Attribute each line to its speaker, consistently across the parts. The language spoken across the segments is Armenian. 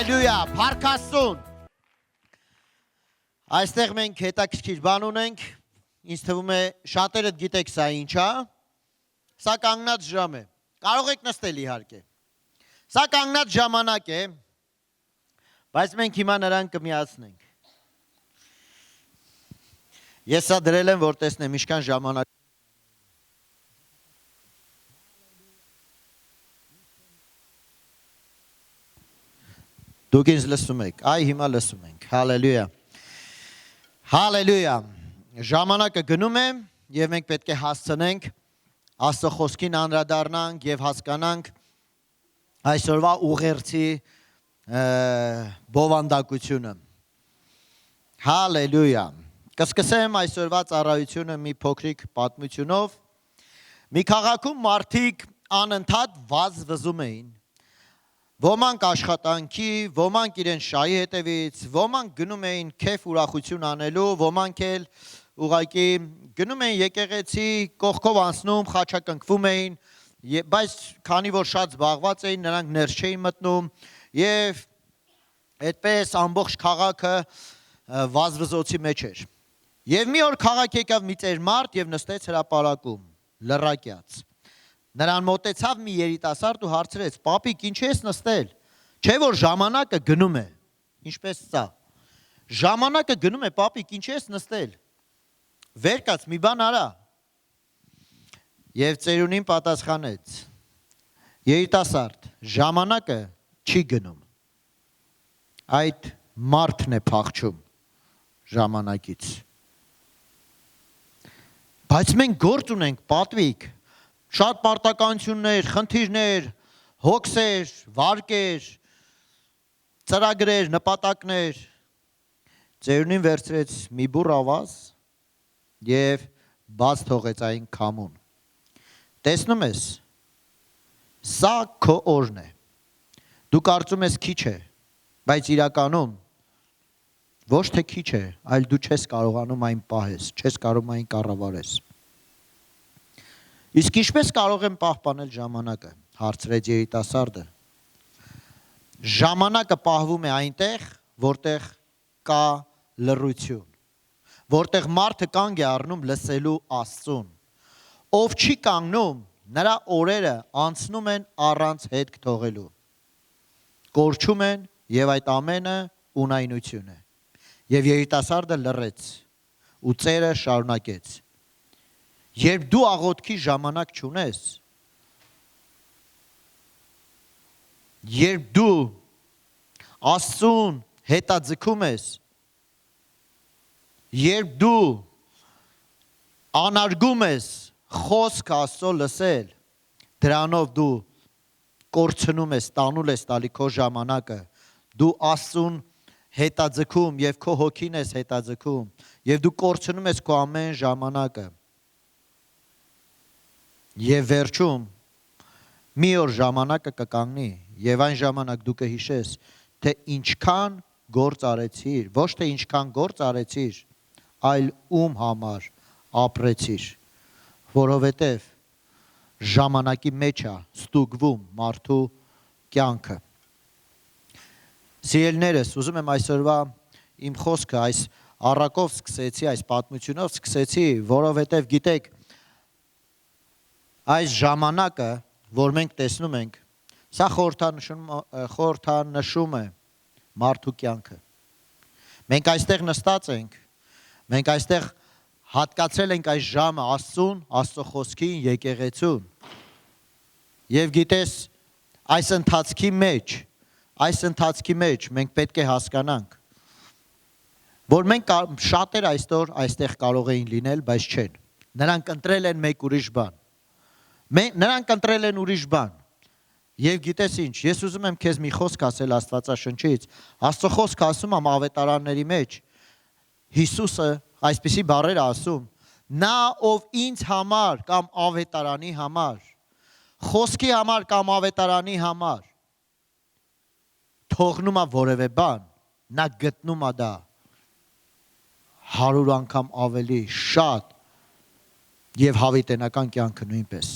Speaker 1: Հալելույա, Փարքաստուն։ Այստեղ մենք հետաքրքիր բան ունենք, ինձ թվում է շատերդ գիտեք սա ինչ է, սա կանգնած ժամ է, կարող եք նստել իհարկե, սա կանգնած ժամանակ է, բայց մենք հիմա նրան կմիացնենք, ես սա դրել եմ, որ տեսնեմ ինչքան ժամանակ, դուք ինձ լսում եք, այ հիմա լսում ենք, հալելույա, հալելույա, ժամանակը գնում է և մենք պետք է հասցնենք Աստծո խոսքին անդրադառնանք և հասկանանք այսօրվա ուղերձի բովանդակությունը, հալելույա, կսկսեմ այսօրվա ծառայությունը մի փոքրիկ պատմությունով, մի քաղաքում մարդիկ անընդհատ վազվզում էին, ոմանք աշխատանքի, ոմանք իրենց շահի հետևից, ոմանք գնում էին քեֆ ուրախություն անելու, ոմանք էլ ուղղակի գնում էին եկեղեցի, կողքով անցնում, խաչակնկվում էին, բայց քանի որ շատ զբաղված էին, նրանք ներս չէին մտնում և այդպես ամբողջ քաղաքը վազվզոցի մեջ էր։ Եվ մի օր քաղաք եկավ մի ծեր մարդ և նստեց հրապարակում, լռակյաց։ Նրան մոտեցավ մի երիտասարդ ու հարցրեց. «Պապիկ, ինչ ես նստել, չէ որ ժամանակը գնում է», ինչպես սա, ժամանակը գնում է, պապիկ, ինչ ես նստել, վեր կաց, մի բան արա։ Եվ ծերունին պատասխանեց. «Երիտասարդ, ժամանակը չի գնում, այդ մարդն է փախչում ժամանակից»։ Բայց մենք գործ ունենք, պատվիկ, շատ պարտականություններ, խնդիրներ, հոգսեր, վարկեր, ծրագրեր, նպատակներ, ծերունին վերցրեց մի բուռ ավազ և բաց թողեց այն քամուն։ Տեսնում ես, սա քո օրն է, դու կարծում ես քիչ է, բայց իրականում ոչ թե քիչ է, այլ դու չես կարողանում այն պահես, չես կարող այն կառավարես։ Իսկ ինչպես կարող եմ պահպանել ժամանակը, հարցրեց երիտասարդը։ Ժամանակը պահվում է այնտեղ, որտեղ կա լռություն, որտեղ մարդը կանգ է առնում լսելու Աստծուն։ Ով չի կանգնում, նրա օրերը անցնում են առանց հետք թողելու։ Կորչում են և այդ ամենը ունայնություն է։ Եվ երիտասարդը լռեց ու ծերը շարունակեց. Երբ դու աղոթքի ժամանակ չունես, երբ դու Աստծուն հետաձգում ես, երբ դու անարգում ես խոսքը Աստծո լսել, դրանով դու կորցնում ես, տանուլ ես տալի քո ժամանակը, դու Աստծուն հետաձգում և քո հոգին ես հետաձգում, և դու կորցնում ես քո ամեն ժամանակը։ Եվ վերջում մի օր ժամանակը կկանգնի և այն ժամանակ դու կհիշես, թե ինչքան գործ արեցիր, ոչ թե ինչքան գործ արեցիր, այլ ում համար ապրեցիր, որովհետև ժամանակի մեջ է ստուգվում մարդու կյանքը։ Սիրելիներս, ուզում եմ այսօրվա իմ խոսքը այս առակով սկսեցի, այս պատմությունով սկսեցի, որովհետև գիտեք, այս ժամանակը, որ մենք տեսնում ենք, սա խորհրդանշում է մարդու կյանքը։ Մենք այստեղ նստած ենք, մենք այստեղ հատկացրել ենք այս ժամը Աստծուն, Աստծո խոսքին, եկեղեցուն։ Եվ գիտես, այս ընթացքի մեջ մենք պետք է հասկանանք, որ մենք շատեր այստեղ կարող էին լինել, բայց չեն։ Նրանք ընտրել են մեկ ուրիշ բան։ Նրանք ընտրել են ուրիշ բան։ Եվ գիտես ինչ, ես ուզում եմ քեզ մի խոսք ասել Աստվածաշնչից, Աստծո խոսքը ասում եմ ավետարանների մեջ, Հիսուսը այսպիսի բառեր ասում, նա ով ինձ համար կամ ավետարանի համար, խոսքի համար կամ ավետարանի համար, թողնում է որևէ բան, նա գտնում է դա 100 անգամ ավելի շատ և հավիտենական կյանքը նույնպես։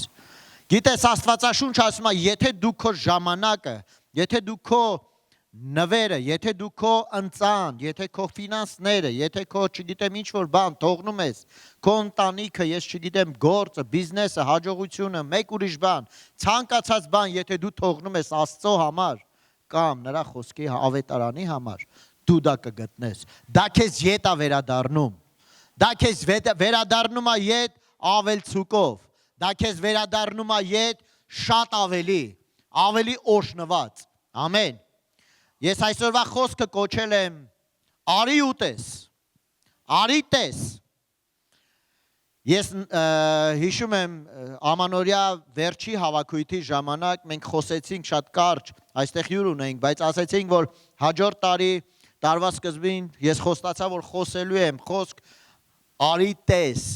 Speaker 1: Գիտես, Աստվածաշունչ ասում է, եթե դու քո ժամանակը, եթե դու քո նվերը, եթե դու քո ընծան, եթե քո ֆինանսները, եթե քո չգիտեմ ինչ որ բան թողնում ես, քո ընտանիքը, ես չգիտեմ գործը, բիզնեսը, հաջողությունը, մեկ ուրիշ բան, ցանկացած բան, եթե դու թողնում ես Աստծո համար կամ նրա խոսքի ավետարանի համար, դու դա կգտնես։ Դա քեզ ետ է վերադառնում։ Դա քեզ վերադառնում է ետ ավելցուկով։ Դա քեզ վերադառնում է ետ շատ ավելի օշնված։ Ամեն։ Ես այսօրվա խոսքը կոչել եմ արի ու տես, արի տես։ Ես հիշում եմ ամանորյա վերջի հավաքույթի ժամանակ մենք խոսեցինք շատ կարճ, այստեղ հյուր ունենք, բայց ասեցինք, որ հաջորդ տարվա սկզբին ես խոստացա, որ խոսելու եմ խոսք արի տես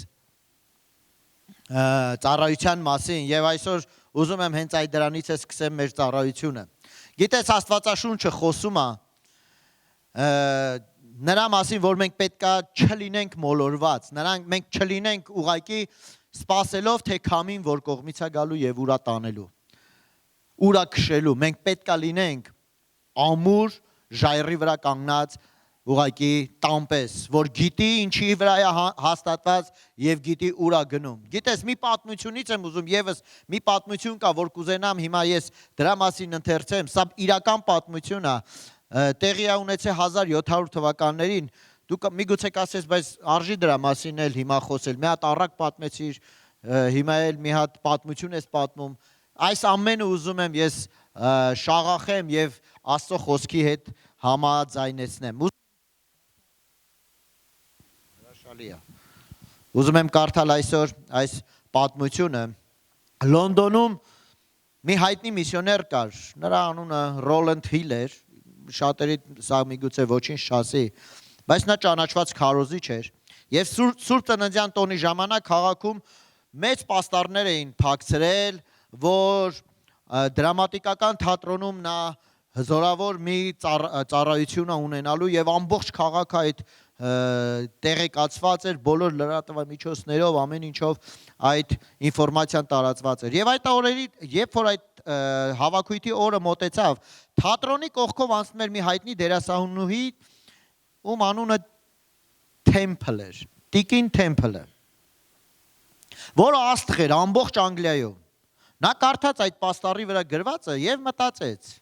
Speaker 1: ծառայության մասին եւ այսօր ուզում եմ հենց այդ դրանից է սկսեմ մեր ծառայությունը։ Գիտես Աստվածաշունչը խոսում է նրա մասին, որ մենք պետքա չլինենք մոլորված, մենք չլինենք ուղղակի սпасելով թե քամին, որ կողմից է գալու եւ ուրա տանելու, ուրա քշելու, մենք պետքա լինենք ամուր ժայռի վրա կանգնած ուղղակի տամպես, որ գիտի ինչի վրա է հաստատված եւ գիտի ուրա գնում։ Գիտես, մի պատմությունից եմ ուզում եւս մի պատմություն կա, որ կուզենամ հիմա ես դրա մասին ընթերցեմ, սա իրական պատմություն է, տեղի է ունեցել 1700 թվականներին։ Դուք միգուցե կասես, բայց արժի դրա մասին էլ հիմա խոսել։ Մի հատ առակ պատմեցիր, հիմա էլ մի հատ պատմություն ես պատմում։ Այս ամենը ուզում եմ ես շաղախեմ եւ Աստծո խոսքի հետ համաձայնեցնեմ։ Ուզում եմ կարդալ այսօր այս պատմությունը։ Լոնդոնում մի հայտնի միսիոներ կար, նրա անունը Ռոլանդ Հիլ էր, շատերի սա միգուցե ոչինչ չասի, բայց նա ճանաչված քարոզիչ էր եւ Սուրբ Ծննդյան տոնի ժամանակ քաղաքում մեծ պաստառներ էին փակցրել, որ դրամատիկական թատրոնում նա հզորավոր մի ծառայություն ունենալու եւ ամբողջ քաղաքը այդ տեղեկացված էր բոլոր լրատվամիջոցներով, ամեն ինչով այդ ինֆորմացիան տարածված էր։ Եվ այդ օրերի, երբ որ այդ հավաքույթի օրը մոտեցավ, թատրոնի կողքով անցնում էր մի հայտնի դերասանուհի, ում անունը Թեմփլ էր, Տիկին Թեմփլը, որը աստղ էր ամբողջ Անգլիայում։ Նա կարդաց այդ պաստառի վրա գրվածը եւ մտածեց.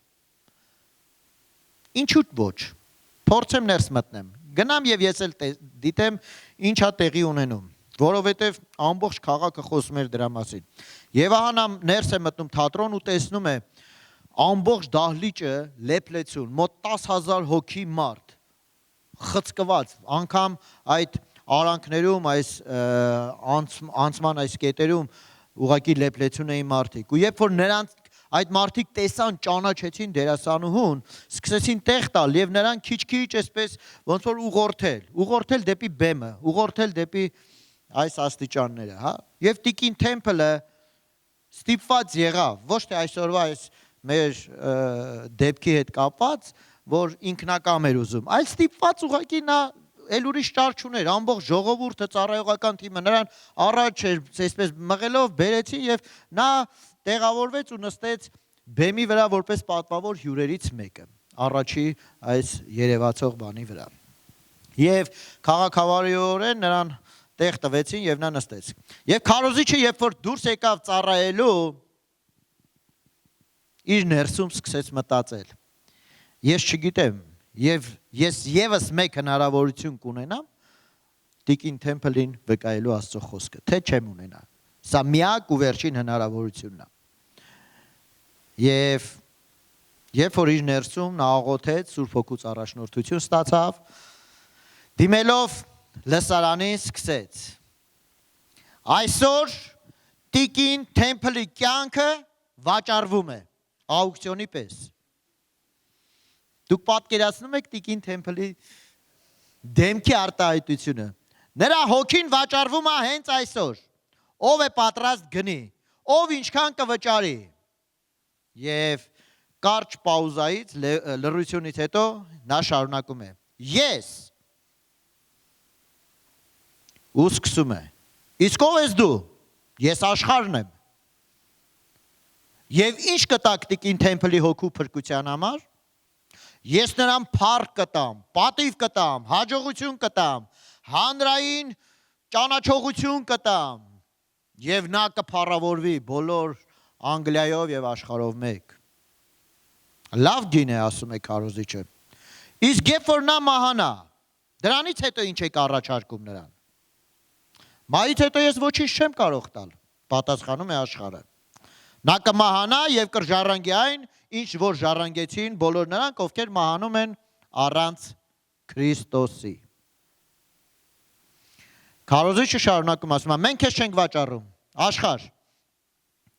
Speaker 1: Ինչու՞ ոչ, փորձեմ ներս մտնեմ։ Գնամ եւ ես էլ դիտեմ ինչա տեղի ունենում, որովհետեւ ամբողջ քաղաքը խոսում էր դրա մասին։ Եվ ահա նա ներս է մտնում թատրոն ու տեսնում է ամբողջ դահլիճը լեփլեցուն, մոտ 10,000 հոգի մարդ, խցկված, անգամ այդ արանքներում, այս անցման այս կետերում ուղղակի լեփլեցուն էին մարդիկ։ Ու երբ որ նրանց այդ մարդիկ տեսան, ճանաչեցին դերասանուհուն, սկսեցին տեղ տալ եւ նրան քիչ-քիչ այսպես ոնց որ ուղղորդել դեպի բեմը, ուղղորդել դեպի այս աստիճանները, հա։ Եվ Տիկին Թեմփլը ստիպված եղավ, ոչ թե այսօրվա այս մեր դեպքի հետ կապված, որ ինքնակամ էր ուզում, այլ ստիպված ուղղակի նա էլ ուրիշ ճար չուներ, ամբողջ ժողովուրդը ծառայողական թիմը նրան առաջ էր այսպես մղելով բերեցին եւ նա տեղավորվեց ու նստեց բեմի վրա որպես պատվավոր հյուրերից մեկը, առաջի այս երևացող բանի վրա։ Եվ քաղաքավարիորեն նրան տեղ տվեցին եւ նա նստեց։ Եվ քարոզիչը երբ որ դուրս եկավ ծառայելու, իր ներսում սկսեց մտածել. Ես չգիտեմ, եւ ես եւս մեկ հնարավորություն կունենամ Տիկին Թեմփլին վկայելու Աստծո խոսքը, թե չեմ ունենա։ Սա միակ ու վերջին հնարավորությունն է։ Եվ երբ որ իր ներսում նա աղոթեց, Սուրբ Հոգուց առաջնորդություն ստացավ, դիմելով լսարանին սկսեց. Այսօր Տիկին Թեմփլի կյանքը վաճառվում է աուկցիոնի պես։ Դուք պատկերացնում եք Տիկին Թեմփլի դեմքի արտահայտությունը։ Նրա հոգին վաճառվում է հենց այսօր։ Ով է պատրաստ գնի, ով ինչքան կվճարի։ Եվ կարճ պաուզայից, լռությունից հետո նա շարունակում է. Ես ու սկսում է. Իսկ ով ես դու։ Ես աշխարհն եմ։ Եվ ինչ կտակ Տիկին Թեմփլի հոգու փրկության համար։ Ես նրան փառք կտամ, պատիվ կտամ, հաջողություն կտամ, հանրային ճանաչողություն կտամ եւ նա կփառավորվի բոլոր Անգլիայով եւ աշխարհով մեկ։ Լավ գին է ասում է քարոզիչը։ Իսկ երբ որ նա մահանա, դրանից հետո ինչ եք առաջարկում նրան։ Մահից հետո ես ոչինչ չեմ կարող տալ, պատասխանում է աշխարհը։ Նա կմահանա եւ կժառանգի այն, ինչ որ ժառանգեցին բոլոր նրանք, ովքեր մահանում են առանց Քրիստոսի։ Քարոզիչը շարունակում ասում է. մենք քեզ չենք վաճառում, աշխարհ։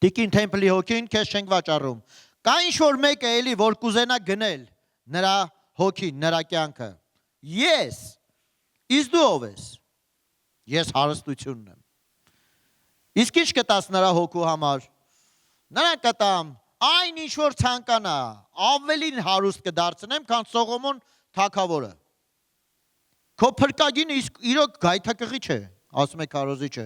Speaker 1: Տիկին Թեմփլի հոգին քեզ չենք վաճառում։ Կա ինչ որ մեկը էլի, որ կուզենա գնել նրա հոգին, նրա կյանքը։ Ես։ Իսկ դու ով ես։ Ես հարստությունն եմ։ Իսկ ինչ կտաս նրա հոգու համար։ Նրան կտամ այն ինչ որ ցանկանա, ավելին հարուստ կդարձնեմ, քան Սողոմոն թագավորը։ Քո փրկագինը իսկ իրոք գայթակղի չէ, ասում է քարոզիչը։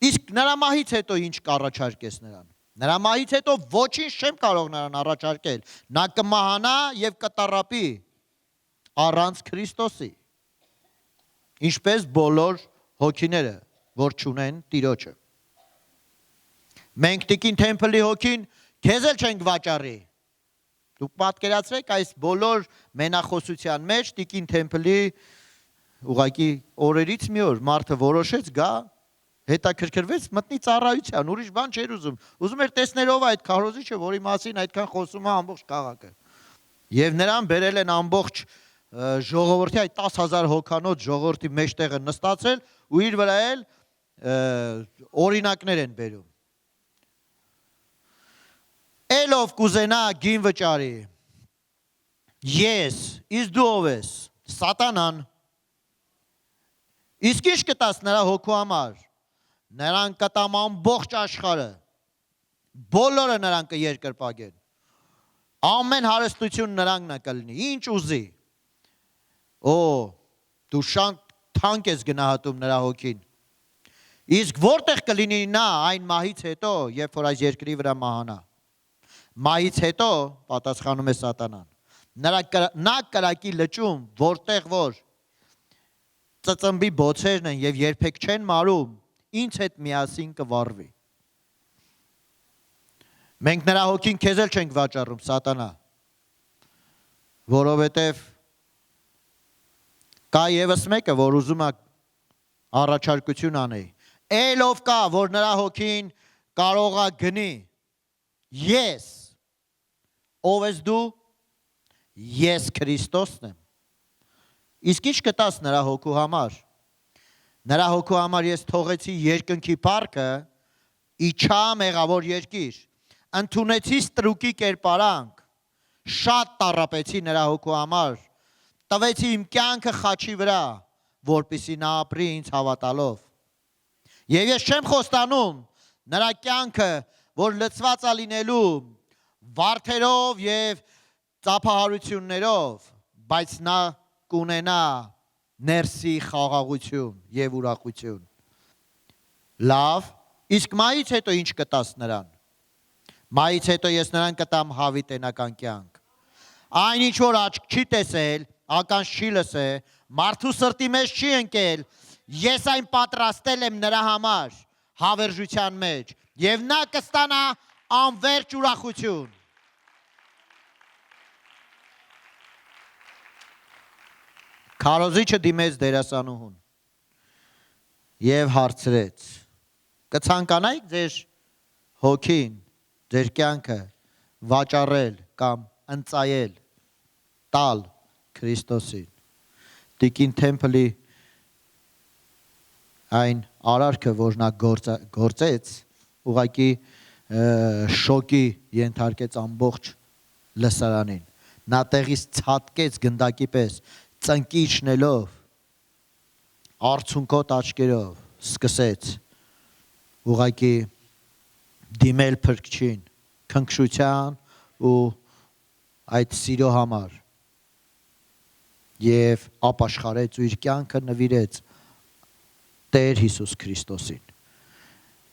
Speaker 1: Իսկ նրա մահից հետո ինչ կառաջարկես նրան։ Նրա մահից հետո ոչինչ չեմ կարող նրան առաջարկել։ Նա կմահանա եւ կտառապի առանց Քրիստոսի։ Ինչպես բոլոր հոգիները, որ չունեն Տիրոջը։ Մենք Տիկին Թեմփլի հոգին քեզ էլ չենք վաճառի։ Դուք պատկերացրեք այս բոլոր մենախոսության մեջ Տիկին Թեմփլի ուղղակի օրերից մի օր մարդը որոշեց գա, հետաքրքրվեց, մտնի ծառայության, ուրիշ բան չէր ուզում։ Ուզում էր տեսներով այդ քարոզիչը, որի մասին այդքան խոսում է ամբողջ քաղաքը։ Եվ նրան բերել են ամբողջ ժողովրդի այդ 10,000 հոգանոց ժողովրդի մեջտեղը նստացել ու իր վրա էլ օրինակներ են բերում։ Էլով կուզենա գին վճարի։ Ես, իսկ դու ով ես։ Սատանան։ Իսկ ինչ կտաս նրա հոգու համար։ Նրան կտամ ամբողջ աշխարհը։ Բոլորը նրան կերկրպագեն։ Ամեն հարստություն նրանն է կլինի, ինչ ուզի։ Օ, դու շանկ թանկ ես գնահատում նրա հոգին։ Իսկ որտեղ կլինի նա այն մահից հետո, երբ որ այս երկրի վրա մահանա։ Մահից հետո պատասխանում է Սատանան։ Նա կրակի լճում, որտեղ որ ծծմբի բոցերն են եւ երբեք չեն մարում, ինձ հետ միասին կվառվի։ Մենք նրա հոգին քեզ էլ չենք վաճառում, Սատանա, որովհետեւ կա եւս մեկը, որ ուզում է առաջարկություն անի։ Էլով կա, որ նրա հոգին կարող է գնի։ Ես։ Ով ես դու։ Ես Քրիստոսն եմ։ Իսկ ինչ կտաս նրա հոգու համար։ Նրա հոգու համար ես թողեցի երկնքի փառքը, իջա մեղավոր երկիր, ընդունեցի ստրուկի կերպարանք, շատ տառապեցի նրա հոգու համար, տվեցի իմ կյանքը խաչի վրա, որպեսզի նա ապրի ինձ հավատալով։ Եվ ես չեմ խոստանում նրա կյանքը, որ լցված է լինելու վարդերով եւ ծափահարություններով, բայց նա կունենա ներսի խաղաղություն եւ ուրախություն։ Լավ, իսկ մահից հետո ինչ կտաս նրան։ Մահից հետո ես նրան կտամ հավիտենական կյանք։ Այն ինչ որ աչք չի տեսել, ականջ չի լսել, մարդու սրտի մեջ չի ընկել, ես այն պատրաստել եմ նրա համար հավերժության մեջ եւ նա կստանա անverջ ուրախություն։ Քարոզիչը դիմեց դերասանուհուն եւ հարցրեց. կցանկանայիք ձեր հոգին, ձեր կյանքը վաճառել կամ ընծայել, տալ Քրիստոսին։ Տիկին Թեմփլի այն արարքը, որ նա գործեց, ուղղակի շոկի ենթարկեց ամբողջ լսարանին։ Նա տեղից ցատկեց գնդակի պես, ծնկիչնելով, արցունքոտ աչքերով սկսեց ուղղակի դիմել փրկչին, քնքշության ու այդ սիրո համար եւ ապաշխարեց ու իր կյանքը նվիրեց Տեր Հիսուս Քրիստոսին։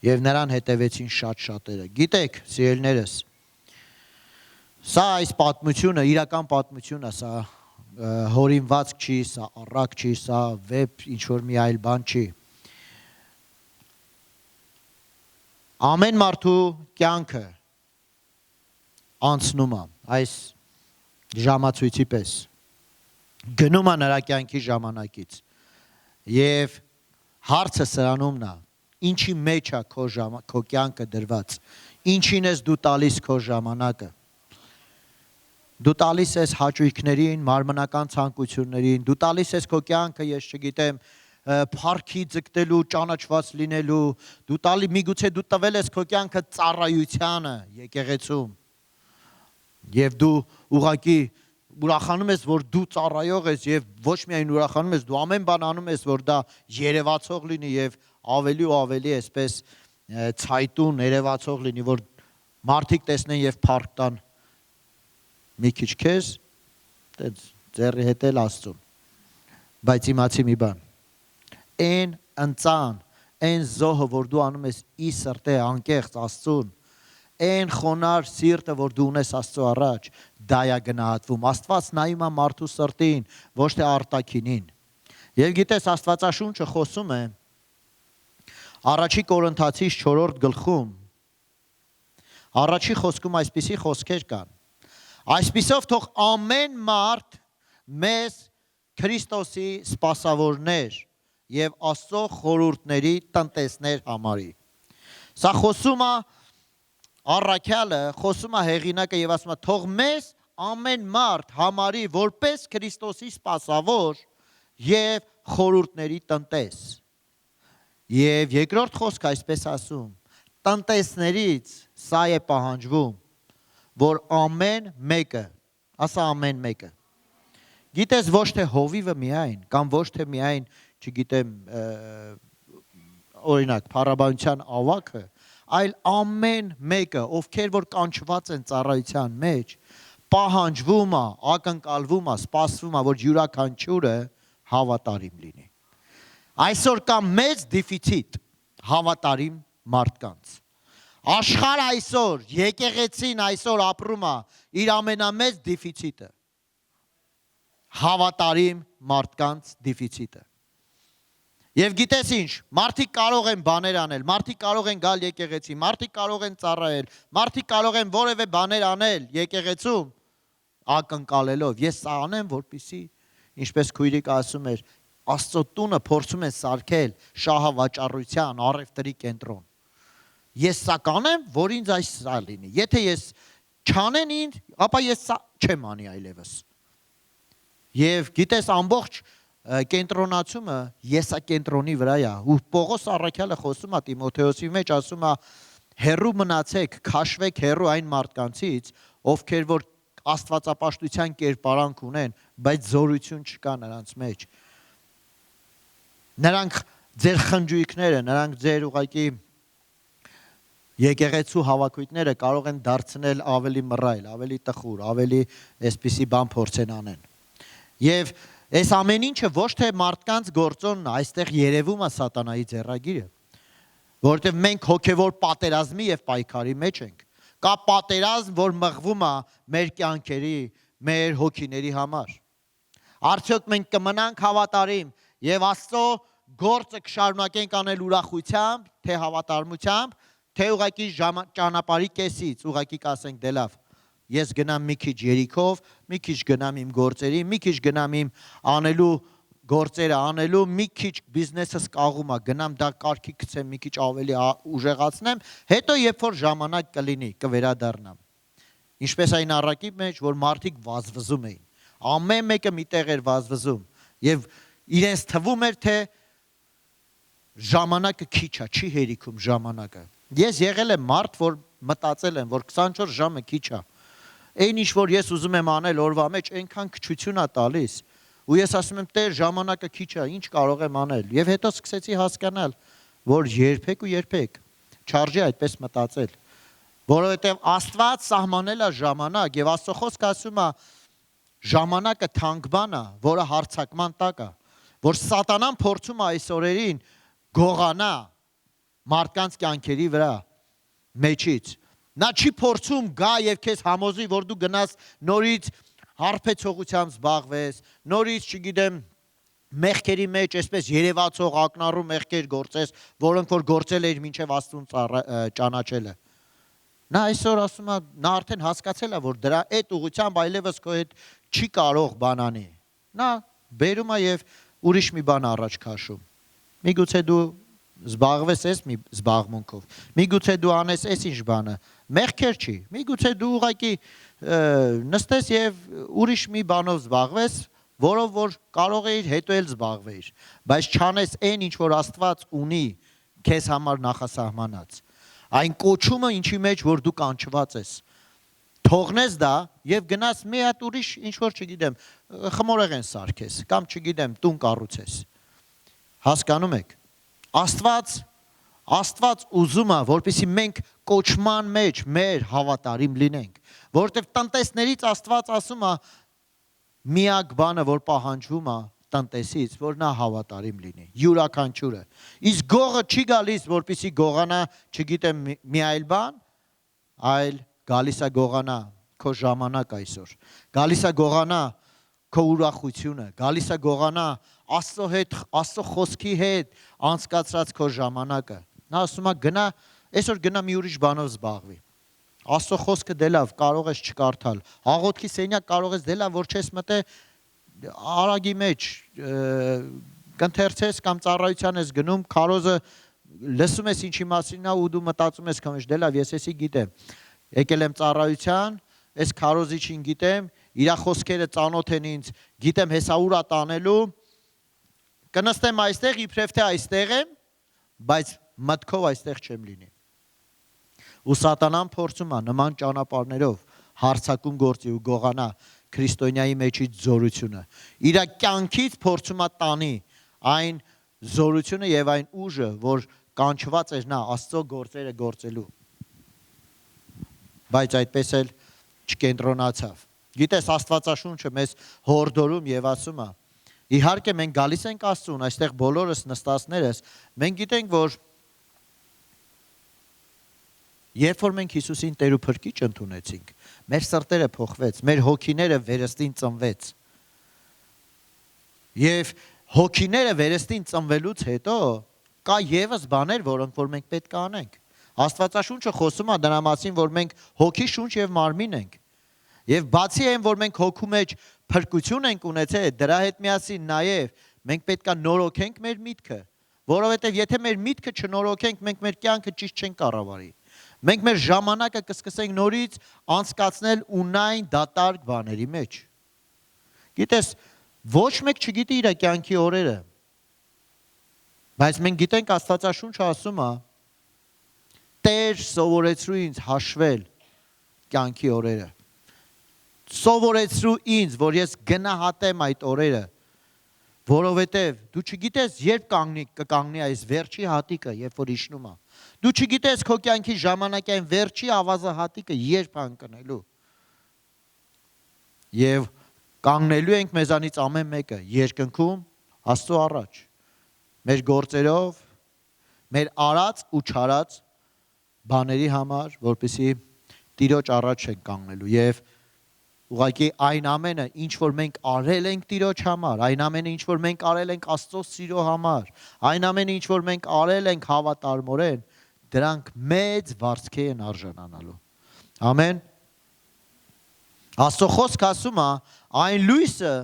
Speaker 1: Եվ նրան հետևեցին շատ շատերը։ Գիտեք, սիրելիներս, Սա այս պատմությունը, իրական պատմությունը, սա հորինվածք չի, սա առակ չի, սա վեբ ինչ-որ մի այլ բան չի։ Ամեն մարդու կյանքը անցնում է այս ժամացույցի պես, գնում է նրա կյանքի ժամանակից և հարցը սրանումն է, ինչի մեջ է քո կյանքը դրված, ինչին ես դու տալիս քո ժամանակը, դու տալիս ես հաճույքներին, մարմնական ցանկություններին, դու տալիս ես քո կյանքը, ես չգիտեմ, փառքի ձգտելու, ճանաչված լինելու, դու տալի միգուցե դու տվել ես քո կյանքը ծառայությանը եկեղեցում, և դու ուղղակի ուրախանում ես, որ դու ծառայող ես և ոչ միայն ուրախանում ես, դու ամեն բան անում ես, որ դա երևացող լինի և ավելի ու ավելի այսպես ցայտուն երևացող լինի, որ մարդիկ տեսնեն և փառք տան մի քիչ քեզ, ձեռի հետ էլ Աստծուն, բայց իմացի մի բան, այն ընծան, այն զոհը, որ դու անում ես ի սրտե անկեղծ Աստծուն, այն խոնար սիրտը, որ դու ունես Աստծո առաջ, դա է գնահատվում, Աստված նայում է մարդու սրտին, ոչ թե արտաքինին, և գիտես Աստվածաշունչը խոսում է, առաջի Կորինթացիս 4-րդ գլխում, առաջի խոսքում այսպիսի խոսքեր կան, այսպիսով թող ամեն մարդ մեզ Քրիստոսի սպասավորներ և Աստծո խորհուրդների տնտեսներ համարի։ Սա խոսում է առաքյալը, խոսում է հեղինակը և ասում է, թող մեզ ամեն մարդ համարի որպես Քրիստոսի սպասավոր և խորհուրդների տնտես։ Եվ երկրորդ խոսքը այսպես ասում, տնտեսներից սա է պահանջվում, որ ամեն մեկը, ասա ամեն մեկը, գիտես ոչ թե հովիվը միայն, կամ ոչ թե միայն, չգիտեմ, օրինակ, փառաբանության ավագը, այլ ամեն մեկը, ովքեր որ կանչված են ծառայության մեջ, պահանջվում է, ակնկալվում է, սպասվում է, որ յուրաքանչյուրը հավատարիմ լինի։ Այսօր կա մեծ դեֆիցիտ հավատարիմ մարդկանց։ Աշխարհը այսօր, եկեղեցին այսօր ապրում է իր ամենամեծ դեֆիցիտը, հավատարիմ մարդկանց դեֆիցիտը։ Եվ գիտես ինչ, մարդիկ կարող են բաներ անել, մարդիկ կարող են գալ եկեղեցի, մարդիկ կարող են ծառայել, մարդիկ կարող են որևէ բաներ անել եկեղեցում, ակնկալելով, ես սա անեմ, որպեսզի, ինչպես քույրիկը ասում էր, Աստծո տունը փորձում են սարքել շահավաճառության, առևտրի կենտրոն։ Ես սա կանեմ, որ ինձ այս սա լինի։ Եթե ես չանեն ինձ, ապա ես սա չեմ անի այլևս։ Եվ գիտես ամբողջ կենտրոնացումը եսակենտրոնի վրա է։ Ու Պողոս առաքյալը խոսում է Տիմոթեոսի մեջ, ասում է, հեռու մնացեք, քաշվեք հեռու այն մարդկանցից, ովքեր որ աստվածապաշտության կերպարանք ունեն, բայց զորություն չկա նրանց մեջ։ Նրանք ձեր խնջույքները, նրանք ձեր ուղղակի եկեղեցու հավաքույթները կարող են դարձնել ավելի մռայլ, ավելի տխուր, ավելի այսպիսի բան փորձեն անեն։ Եվ այս ամեն ինչը ոչ թե մարդկանց գործոնն է, այստեղ երևում է սատանայի ձեռագիրը, որովհետև մենք հոգևոր պատերազմի և պայքարի մեջ ենք։ Կա պատերազմ, որ մղվում է մեր կյանքերի, մեր հոգիների համար։ Արդյոք մենք կմնանք հավատարիմ և Աստծո գործը կշարունակենք անել ուրախությամբ, թե հավատարմությամբ, թե ուղղակի ճանապարհի կեսից, ուղղակի կասենք դե լավ, ես գնամ մի քիչ երիքով, մի քիչ գնամ իմ գործերի, մի քիչ գնամ իմ անելու գործերը անելու, մի քիչ բիզնեսս կաղում է, գնամ դա կարգի գցեմ, մի քիչ ավելի ուժեղացնեմ, հետո երբ որ ժամանակ կլինի, կվերադառնամ։ Ինչպես այն առակի մեջ, որ մարդիկ վազվզում էին, ամեն մեկը միտեղ էր վազվզում և իրենց թվում էր, թե ժամանակը քիչ է, չի հերիքում ժամանակը։ Ես եղել եմ մարդ, որ մտածել եմ, որ 24 ժամը քիչ է։ Այն ինչ որ ես ուզում եմ անել օրվա մեջ, այնքան քչություն է տալիս։ Ու ես ասում եմ, Տեր, ժամանակը քիչ է, ինչ կարող եմ անել։ Եվ հետո սկսեցի հասկանալ, որ երբեք ու երբեք չարժի այդպես մտածել։ Որովհետև Աստված սահմանել է ժամանակ եւ Աստծո խոսքը ասում է, ժամանակը թանկ բան է, որը հարձակման տակ է, որ սատանան փորձում է այս օրերին գողանա մարդկանց կյանքերի վրա մեջից Նա չի փորձում գա եւ քեզ համոզի, որ դու գնաս նորից հարբեցողությամբ զբաղվես, նորից, չգիտեմ, մեղքերի մեջ այսպես երևացող ակնառու մեղքեր գործես, որոնք որ գործել էր մինչև Աստծուն ճանաչելը։ Նա այսօր ասում է, նա արդեն հասկացել է, որ դրա այդ ուղղությամբ այլևս քո հետ չի կարող բանանի։ Նա բերում է եւ ուրիշ մի բան առաջ քաշում։ Միգուցե դու զբաղվես այս մի զբաղմունքով։ Միգուցե դու անես այս ինչ բանը։ Մեղքեր չի։ Միգուցե դու ուղղակի նստես եւ ուրիշ մի բանով զբաղվես, որով որ կարող էիր հետո էլ զբաղվեիր, բայց չանես այն ինչ որ Աստված ունի քեզ համար նախասահմանած։ Այն կոչումը ինչի մեջ որ դու կանչված ես։ Թողնես դա եւ գնաս մի հատ ուրիշ ինչ որ չգիտեմ, խմորեղեն սարքես կամ չգիտեմ, տուն կառուցես։ Հասկանում եք։ Աստված ուզում է, որպեսզի մենք կոչման մեջ մեր հավատարիմ լինենք, որովհետև տնտեսներից Աստված ասում է միակ բանը, որ պահանջվում է տնտեսից, որ նա հավատարիմ լինի, յուրաքանչյուրը։ Իսկ գողը չի գալիս, որպեսզի գողանա, չգիտեմ, մի այլ բան, այլ գալիս է գողանա քո ժամանակ այսօր, գալիս է գողանա քո ուրախությունը, գալիս է գողանա Աստծո հետ, Աստծո խոսքի հետ անցկացրած քո ժամանակը։ Նա ասում է գնա, այսօր գնա մի ուրիշ բանով զբաղվի։ Աստծո խոսքը դե լավ, կարող ես չկարդալ։ Աղոթքի սենյակ կարող ես դե լավ, որ չես մտե արագի մեջ կընթերցես կամ ծառայության ես գնում, քարոզը լսում ես ինչի մասին է ու դու մտածում ես քամիշ դե լավ, ես էսի գիտեմ։ Եկել եմ ծառայության, այս քարոզիչին գիտեմ, իր խոսքերը ծանոթ են ինձ, գիտեմ հեսա ուր է տանելու, կնստեմ այստեղ, իբրև թե այստեղ եմ, բայց մտքով այստեղ չեմ լինի։ Ու սատանան փորձում է նման ճանապարհներով հարցակում գործի ու գողանա քրիստոնյայի մեջից զորությունը։ Իր կյանքից փորձում է տանի այն զորությունը եւ այն ուժը, որ կանչված էր նա Աստծո գործերը գործելու։ Բայց այդպես էլ չկենտրոնացավ։ Գիտես, Աստվածաշունչը մեզ հորդորում եւ ասում է. իհարկե մենք գալիս ենք Աստծուն, այստեղ բոլորս նստածներս, մենք գիտենք, որ երբ որ մենք Հիսուսին Տեր ու Փրկիչ ընդունեցինք, մեր սրտերը փոխվեց, մեր հոգիները վերստին ծնվեց։ Եվ հոգիները վերստին ծնվելուց հետո կա եւս բաներ, որոնք որ մենք պետք է անենք։ Աստվածաշունչը խոսում է դրա մասին, որ մենք հոգի, շունչ եւ մարմին ենք։ Եվ բացի այն, որ մենք հոգու մեջ փրկություն ենք ունեցել, դրա հետ միասին նաև մենք պետք է նորոգենք մեր միտքը, որովհետև եթե մեր միտքը չնորոգենք, մենք մեր կյանքը ճիշտ չենք կառավարի։ Մենք մեր ժամանակը կսկսենք նորից անցկացնել ունայն դատարկ բաների մեջ։ Գիտես, ոչ մեկ չգիտի իր կյանքի օրերը, բայց մենք գիտենք Աստվածաշունչը ասում է. Տեր սովորեցրու ինձ հաշվել կյանքի օրերը։ Սովորեցրու ինձ, որ ես գնահատեմ այդ օրերը, որովհետև դու չգիտես երբ կկանգնի այս վերջի հատիկը, երբ որ իջնում է։ Դու չգիտես քո կյանքի ժամանակային վերջի ավազահատիկը երբ անկնելու։ Եվ կանգնելու ենք մեզանից ամեն մեկը երկնքում Աստծո առաջ, մեր գործերով, մեր արած ու չարած բաների համար, որպեսզի Տիրոջ առաջ ենք կանգնելու եւ ուղղակի այն ամենը, ինչ որ մենք արել ենք Տիրոջ համար, այն ամենը, ինչ որ մենք արել ենք Աստծո սիրո համար, այն ամենը, ինչ որ մենք արել ենք հավատարմորեն, դրանք մեծ վարձքի են արժանանալու։ Ամեն։ Աստծո խոսքը ասում է, այն լույսը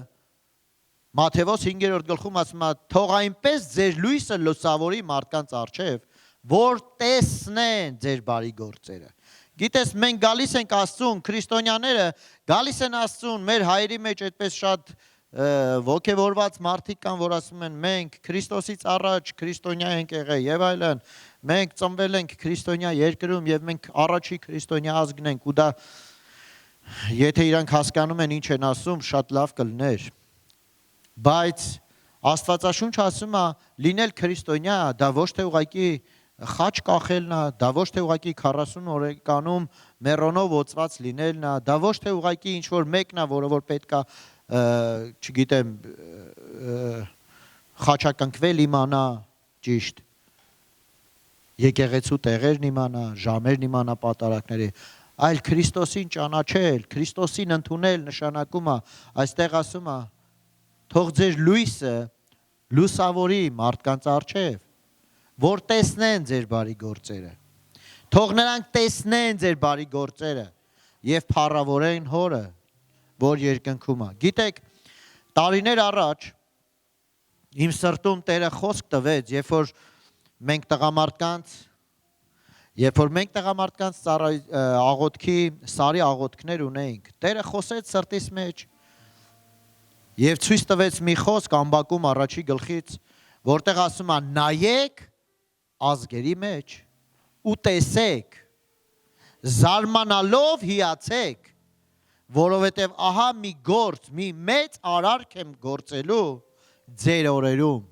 Speaker 1: Մատթեոս 5-րդ գլխում ասում է, թող այնպես ձեր լույսը լուսավորի մարդկանց առջև, որ տեսնեն ձեր բարի գործերը։ Գիտես, մենք գալիս ենք Աստծուն, քրիստոնյաները գալիս են Աստծուն, մեր հայերի մեջ այդպես շատ ոգևորված մարդիկ կան, որ ասում են մենք Քրիստոսից առաջ քրիստոնյա ենք եղել եւ այլն, մենք ծնվել ենք քրիստոնյա երկրում եւ մենք առաջի քրիստոնյա ազգն ենք ու դա եթե իրանք հասկանում են ինչ են ասում, շատ լավ կլներ։ Բայց Աստվածաշունչը ասում է, լինել քրիստոնյա դա ոչ թե ուղղակի խաչ կախելն է, դա ոչ թե ուղղակի 40 օրեկանում մեռոնով օծված լինելն է, դա ոչ թե ուղղակի ինչ որ մեկն է, որը որ պետք է, չգիտեմ, խաչակնկվել իմանա ճիշտ։ եկեղեցու տեղերն իմանա, ժամերն իմանա պատարակների, այլ Քրիստոսին ճանաչել, Քրիստոսին ընդունել նշանակում է, այստեղ ասում է, թող ձեր լույսը լուսավորի մարդկանց առջև, որ տեսնեն ձեր բարի գործերը, թող նրանք տեսնեն ձեր բարի գործերը և փառավորեն հորը, որ երկնքում է։ Գիտեք, տարիներ առաջ իմ սրտում Տերը խոսք տվեց, երբ որ մենք տղամարդկանց աղոթքի սարի աղոթքներ ունեինք, Տերը խոսեց սրտիս մեջ և ցույց տվեց մի խոսք Ամբակում առաջի գլխից, որտեղ ասում է նայեք ազգերի մեջ ու տեսեք, զարմանալով հիացեք, որովհետև ահա մի գործ, մի մեծ արարք եմ գործելու ձեր օրերում,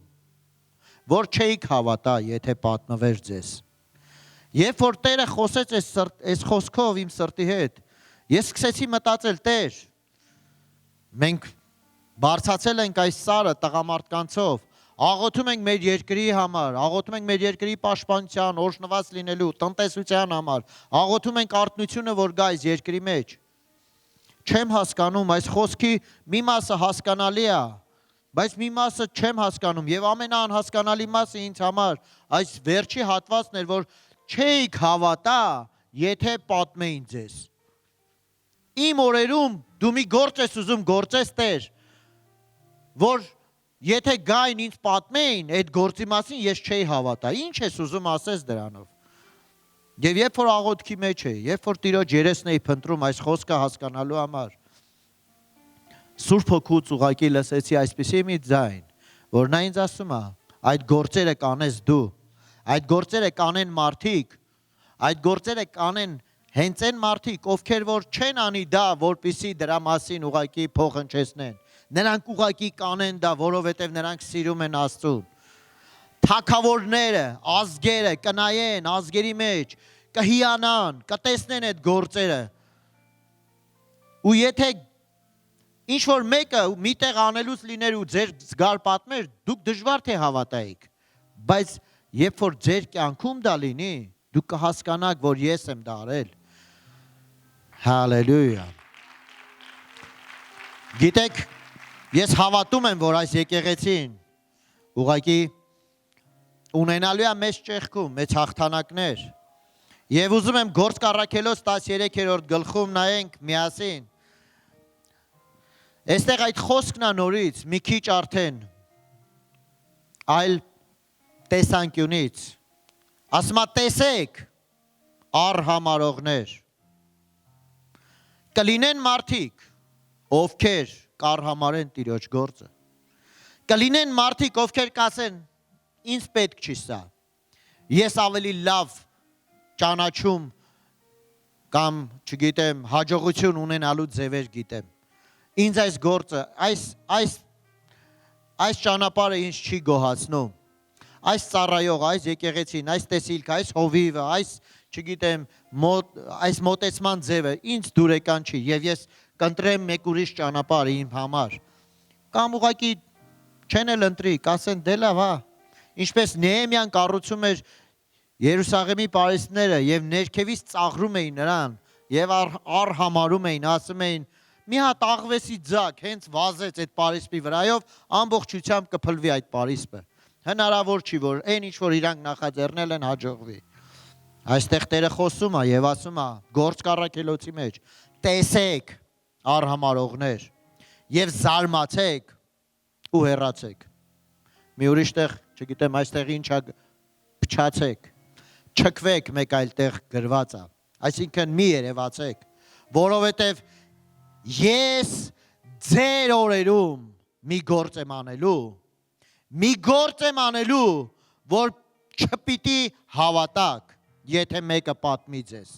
Speaker 1: որ չէիք հավատա, եթե պատմվեր ձեզ։ Երբ որ Տերը խոսեց այս խոսքով իմ սրտի հետ, ես սկսեցի մտածել, Տեր, մենք բարձացել ենք այս սարը տղամարդկանցով, աղոթում ենք մեր երկրի համար, աղոթում ենք մեր երկրի պաշտպանության, օրհնված լինելու, տնտեսության համար, աղոթում ենք արթնությունը, որ գա այս երկրի մեջ։ Չեմ հասկանում, այս խոսքի մի մասը հասկանալի է, բայց մի մասը չեմ հասկանում և ամենաանհասկանալի մասը ինձ համար այս վերջի հատվածն էր, որ չէիք հավատա, եթե պատմեին ձեզ։ Իմ օրերում դու մի գործ ես ուզում գործես Տեր, որ եթե գային ինձ պատմեին այդ գործի մասին, ես չէի հավատա։ Ինչ ես ուզում ասես դրանով։ Եվ երբ որ աղոթքի մեջ էի, երբ որ Տիրոջ երեսն էի փնտրում այս խոսքը հասկանալու համար, Սուրբ Հոգուց ուղղակի լսեցի այսպիսի մի ձայն, որ նա ինձ ասում է, այդ գործերը կանես դու, այդ գործերը կանեն մարդիկ, այդ գործերը կանեն հենց այն մարդիկ, ովքեր որ չեն անի դա, որպեսզի դրա մասին ուղղակի փող հնչեցնեն։ Նրանք ուղղակի կանեն դա, որովհետև նրանք սիրում են Աստծուն։ Թագավորները, ազգերը կնայեն ազգերի մեջ, կհիանան, կտեսնեն այդ գործերը։ Ու եթե ինչ-որ մեկը մի տեղ անելուց լիներ ու ձեր զգար պատմեր, դուք դժվար թե հավատայիք, բայց երբ որ ձեր կյանքում դա լինի, դուք կհասկանաք, որ ես եմ դա արել։ Հալելույա։ Գիտեք, ես հավատում եմ, որ այս եկեղեցին ուղղակի ունենալու է մեծ ճեղքում, մեծ հաղթանակներ։ Եվ ուզում եմ Գործք առաքելոց 13-րդ գլխում նայենք միասին։ Այստեղ այդ խոսքն է նորից, մի քիչ արդեն այլ տեսանկյունից։ Ասում է տեսեք, առհամարողներ։ Կլինեն մարդիկ, ովքեր կառհամարեն Տիրոջ գործը։ Կլինեն մարդիկ, ովքեր կասեն, ինձ պետք չի սա։ Ես ավելի լավ ճանաչում կամ, չգիտեմ, հաջողություն ունենալու ձևեր գիտեմ։ Ինձ այս գործը, այս ճանապարհը ինձ չի գոհացնում։ Այս ծառայող, այս եկեղեցին, այս տեսիլքը, այս հովիվը, այս, չգիտեմ, այս մոտեցման ձևը ինձ դուրեկան չի եւ ես կընտրեմ մեկ ուրիշ ճանապարհ իմ համար։ Կամ ուղղակի չեն էլ ընտրի, կասեն դե լավ, հա։ Ինչպես Նեհեմիան կառուցում էր Երուսաղեմի պարիսպները եւ ներքևից ծաղրում էին նրան եւ առհամարում էին, ասում էին մի հատ աղվեսի ձակ հենց վազեց այդ պարիսպի վրայով, ամբողջությամբ կփլվի այդ պարիսպը։ Հնարավոր չի, որ այն ինչ որ իրանք նախաձեռնել են հաջողվի։ Այստեղ Տերը խոսում է եւ ասում է Գործք առաքելոցի մեջ. տեսեք առհամարողներ եւ զարմացեք ու հեռացեք։ Մի ուրիշ տեղ, չգիտեմ, այստեղ ինչ է, փչացեք, չքվեք մեկ այլ տեղ գրված է, այսինքն մի երևացեք, որովհետև ես ձեր օրերում մի գործ եմ անելու, որ չպիտի հավատակ, եթե մեկը պատմի ձեզ։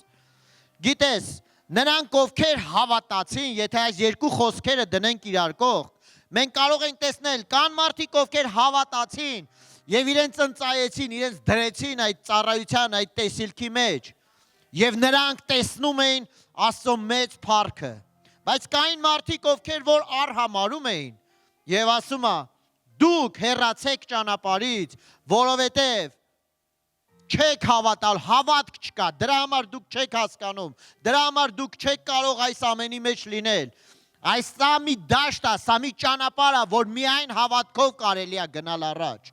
Speaker 1: Գիտես, նրանք ովքեր հավատացին, եթե այս երկու խոսքերը դնենք իրար կողք, մենք կարող ենք տեսնել, կան մարդիկ, ովքեր հավատացին եւ իրենց ընծայեցին, իրենց դրեցին այդ ծառայության, այդ տեսիլքի մեջ եւ նրանք տեսնում էին Աստծո մեծ փառքը, բայց կային մարդիկ, ովքեր որ առհամարում էին եւ ասում է դուք հեռացեք ճանապարհից, որովհետեւ չեք հավատալ, հավատք չկա, դրա համար դուք չեք հասկանում, դրա համար դուք չեք կարող այս ամենի մեջ լինել։ Այս սա մի դաշտ է, սա մի ճանապարհ է, որ միայն հավատքով կարելի է գնալ առաջ։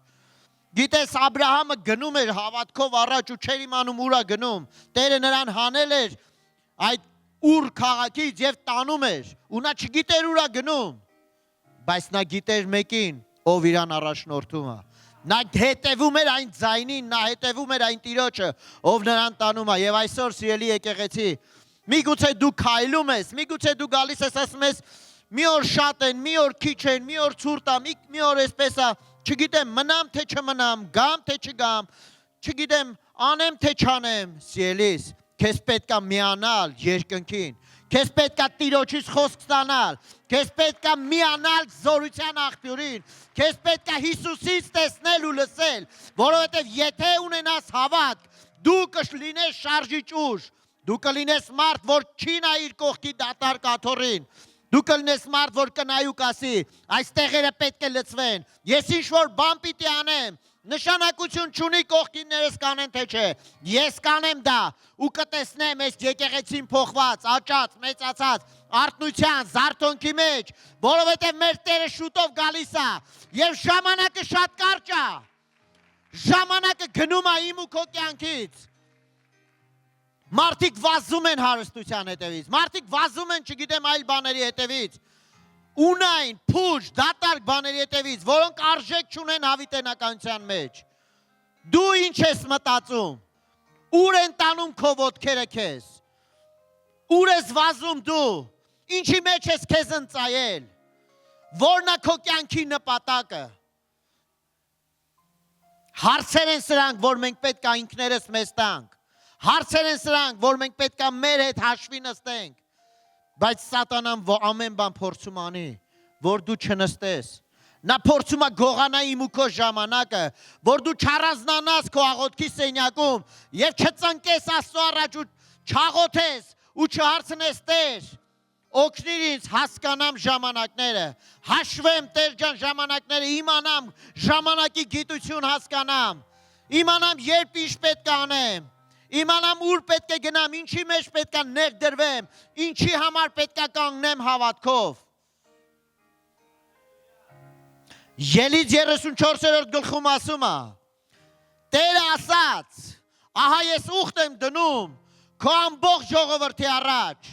Speaker 1: Գիտես, Աբրահամը գնում էր հավատքով առաջ ու չէր իմանում ուր է գնում։ Տերը նրան հանել էր այդ Ուր քաղաքից եւ տանում էր, ու նա չգիտեր ուր է գնում, բայց նա գիտեր մեկին, ով իրան առաջնորդում է։ Նա հետևում էր այն ձայնին, նա հետևում էր այն Տիրոջը, ով նրան տանում է։ Եվ այսօր սիրելի եկեղեցի, միգուցե դու քայլում ես, միգուցե դու գալիս ես ասում ես, մի օր շատ են, մի օր քիչ են, մի օր ցուրտ է, մի օր էսպես է, չգիտեմ, մնամ թե չմնամ, գամ թե չգամ, չգիտեմ, անեմ թե չանեմ, սիրելիս, քեզ պետք է միանալ երկնքին, քեզ պետք է Տիրոջից խոսք ստանալ, քեզ պետք է միանալ զորության աղբյուրին, քեզ պետք է Հիսուսից տեսնել ու լսել, որովհետև եթե ունենաս հավատք, դու կլինես շարժիչ ուժ, դու կլինես մարդ, որ չի նայ իր կողքի դատարկ աթոռին, դու կլինես մարդ, որ կնայ ու կասի, այս տեղերը պետք է լցվեն, ես ինչ-որ բան պիտի անեմ, նշանակություն չունի կողքիններս կանեն թե չէ, ես կանեմ դա ու կտեսնեմ այս եկեղեցին փոխված, աճած, մեծացած, արթնության, զարթոնքի մեջ, որովհետև մեր Տերը շուտով գալիս է եւ ժամանակը շատ կարճ է, ժամանակը գնում է իմ ու քո կյանքից, մարդիկ վազում են հարստության հետևից, մարդիկ վազում են չգիտեմ այլ բաների հետևից, ունայն, փուշ, դատարկ բաների հետևից, որոնք արժեք չունեն հավիտենականության մեջ, դու ինչ ես մտածում, ուր են տանում քո ոտքերը քեզ, ուր ես վազում դու, ինչի մեջ ես քեզ ընծայել, որն է քո կյանքի նպատակը, հարցեր են սրանք, որ մենք պետք է ինքներս մեզ տանք, հարցեր են սրանք, որ մենք պետք է մեր հետ հաշվի նստենք, բայց սատանան ամեն բան փորձում անի, որ դու չնստես, նա փորձում է գողանա իմ ու քո ժամանակը, որ դու չառանձնանաս քո աղոթքի սենյակում եւ չծնկես Աստծո առաջ ու չաղոթես ու չհարցնես Տեր, օգնիր ինձ հասկանամ ժամանակները, հաշվեմ Տեր ջան ժամանակները, իմանամ ժամանակի գիտություն հասկանամ, իմանամ երբ ինչ պետք է անեմ, իմանամ ուր պետք է գնամ, ինչի մեջ պետք է ներդրվեմ, ինչի համար պետք է կանգնեմ հավատքով։ Ելից 34-րդ գլխում ասում է, Տերը ասաց, ահա ես ուխտ եմ դնում քո ամբողջ ժողովրդի առաջ,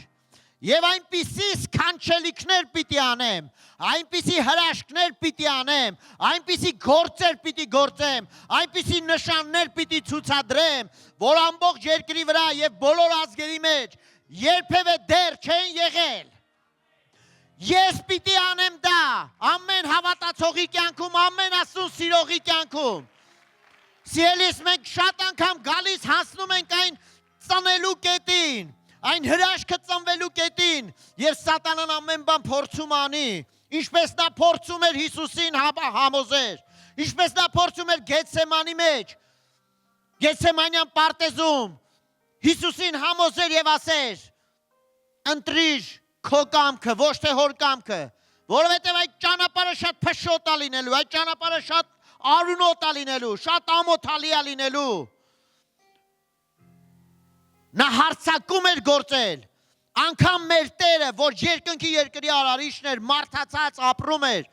Speaker 1: եւ այնպիսի սքանչելիքներ պիտի անեմ, այնպիսի հրաշքներ պիտի անեմ, այնպիսի գործեր պիտի գործեմ, այնպիսի նշաններ պիտի ցուցադրեմ, որ ամբողջ երկրի վրա եւ բոլոր ազգերի մեջ երբևէ դեռ չեն եղել։ Ես պիտի անեմ դա ամեն հավատացողի կյանքում, ամեն Աստծուն սիրողի կյանքում։ Սիրելիս, մենք շատ անգամ գալիս հասնում ենք այն ծնելու կետին, այն հրաշքը ծնվելու կետին, եւ սատանան ամեն բան փորձում անի, ինչպես նա փորձում էր Հիսուսին համոզեր, ինչպես նա փորձում էր Գեթսեմանի մեջ, Գեթսեմանյան պարտեզում, Հիսուսին համոզեր եւ ասեր, ընտրիր քո կամքը, ոչ թե հոր կամքը, որովհետեւ այդ ճանապարհը շատ փշոտ է լինելու, այդ ճանապարհը շատ արունոտ է լինելու, շատ ամոթալի է լինելու։ Նա հարցակում էր գործել, անգամ մեր Տերը, որ երկնքի երկրի արարիչն էր, մարդացած ապրում էր,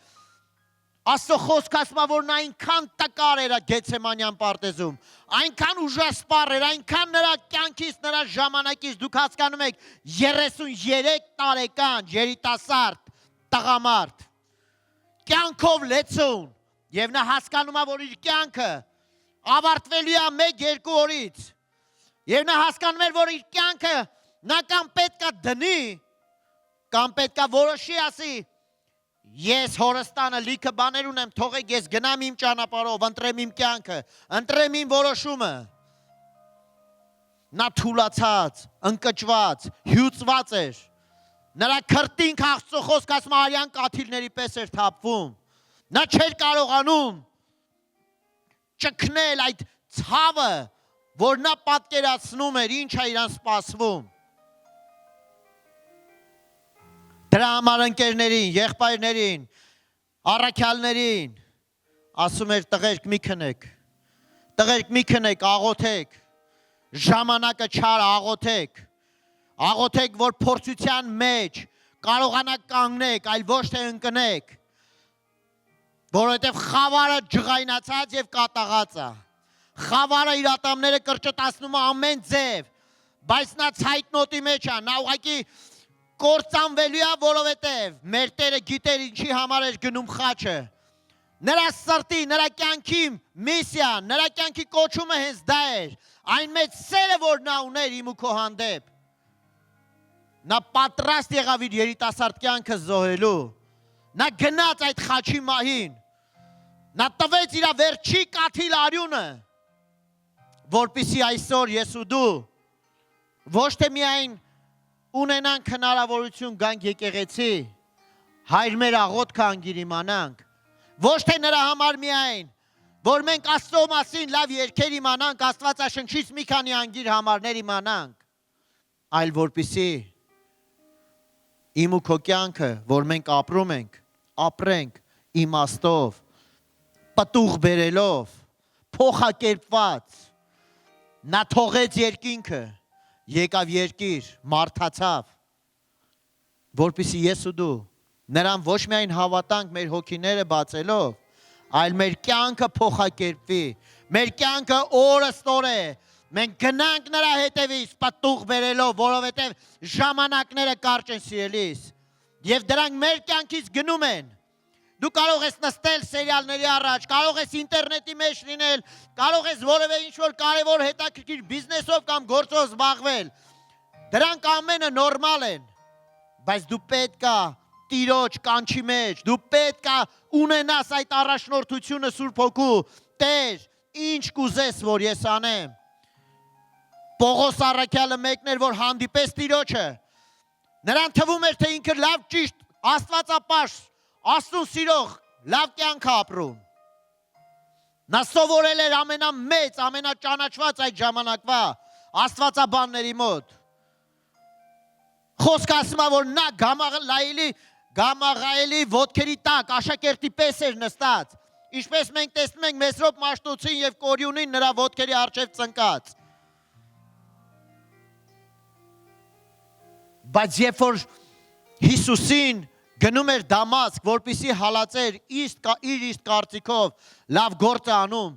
Speaker 1: Աստծո խոսքը ասում է, որ նա այնքան տկար էր Գեթսեմանյան պարտեզում, այնքան ուժասպառ էր, այնքան նրա կյանքից, նրա ժամանակից, դուք հասկանում եք, 33 տարեկան երիտասարդ տղամարդ, կյանքով լեցուն, եւ նա հասկանում է, որ իր կյանքը ավարտվելու է 1-2 օրից, եւ նա հասկանում էր, որ իր կյանքը նա կամ պետք է դնի, կամ պետք է որոշի ասի, ես հորստանը լիքը բաներ ունեմ, թողեք ես գնամ իմ ճանապարհով, ընտրեմ իմ կյանքը, ընտրեմ իմ որոշումը։ Նա թուլացած, ընկճված, հյուծված էր։ Նրա քրտինք Աստծո խոսքը ասում է արյան կաթիլների պես էր թափվում։ Նա չէր կարողանում ճգնել այդ ցավը, որ նա պատկերացնում էր, ինչ է իրան սպասվում։ Դրա համար ընկերներին, եղբայրներին, առաքյալներին ասում էր տղերք մի քնեք, Տղերք մի քնեք, աղոթեք, ժամանակը չար աղոթեք, աղոթեք, որ փորձության մեջ կարողանաք կանգնեք, այլ ոչ թե ընկնեք, որովհետև խավարը ջղայնացած եւ կատաղած է, խավարը իր ատամները կրճտացնում է ամեն ձև, բայց նա ցայտնոտի մեջ է, նա ուղղակի կործանվելու է, որովհետև մեր Տերը գիտեր ինչի համար էր գնում խաչը, նրա սրտի, նրա կյանքի միսիան, նրա կյանքի կոչումը հենց դա էր, այն մեծ սերը, որ նա ուներ իմ ու քո հանդեպ, նա պատրաստ եղավ իր երիտասարդ կյանքը զոհելու, նա գնաց այդ խաչի մահին, նա տվեց իր վերջի կաթիլ արյունը, որպեսզի այսօր ես ու դու ոչ թե միայն ունենանք հնարավորություն գանք եկեղեցի, հայր մեր աղոթքը անգիր իմանանք, ոչ թե նրա համար միայն, որ մենք Աստծո մասին լավ երգեր իմանանք, Աստվածաշնչից մի քանի անգիր համարներ իմանանք, այլ որպեսզի իմ ու քո կյանքը, որ մենք ապրում ենք, ապրենք իմաստով, պտուղ բերելով, փոխակերպված, նա թողեց երկինքը, եկավ երկիր, մարդացավ, որպեսզի ես ու դու նրան ոչ միայն հավատանք մեր հոգիները բացելով, այլ մեր կյանքը փոխակերպվի, մեր կյանքը օրըստօր է, մենք գնանք նրա հետևից պտուղ բերելով, որովհետև ժամանակները կարճ են սիրելիս, եւ դրանք մեր կյանքից գնում են, դու կարող ես նստել սերիալների առաջ, կարող ես ինտերնետի մեջ լինել, կարող ես որևէ ինչ-որ կարևոր հետաքրքիր բիզնեսով կամ գործով զբաղվել, դրանք ամենը նորմալ են, բայց դու պետք է Տիրոջ կանչի մեջ, դու պետք է ունենաս այդ առաջնորդությունը Սուրբ Հոգու, Տեր, ինչ կուզես, որ ես անեմ, Պողոս առաքյալը մեկն էր, որ հանդիպես Տիրոջը, նրան թվում էր, թե ինքը լավ ճիշտ, աստվածապաշտ, Աստծուն սիրող, լավ կյանք ապրում, նա սովորել էր ամենամեծ, ամենաճանաչված այդ ժամանակվա աստվածաբանների մոտ, խոսք ասում է, որ նա գամաղայելի ոտքերի տակ, աշակերտի պես էր նստած, ինչպես մենք տեսնում ենք Մեսրոպ Մաշտոցին և Կորյունին նրա ոտքերի առջև ծնկած, բայց երբ որ Հիսուսին գնում էր Դամասկ, որպեսզի հալածեր իր իսկ կարծիքով լավ գործ է անում,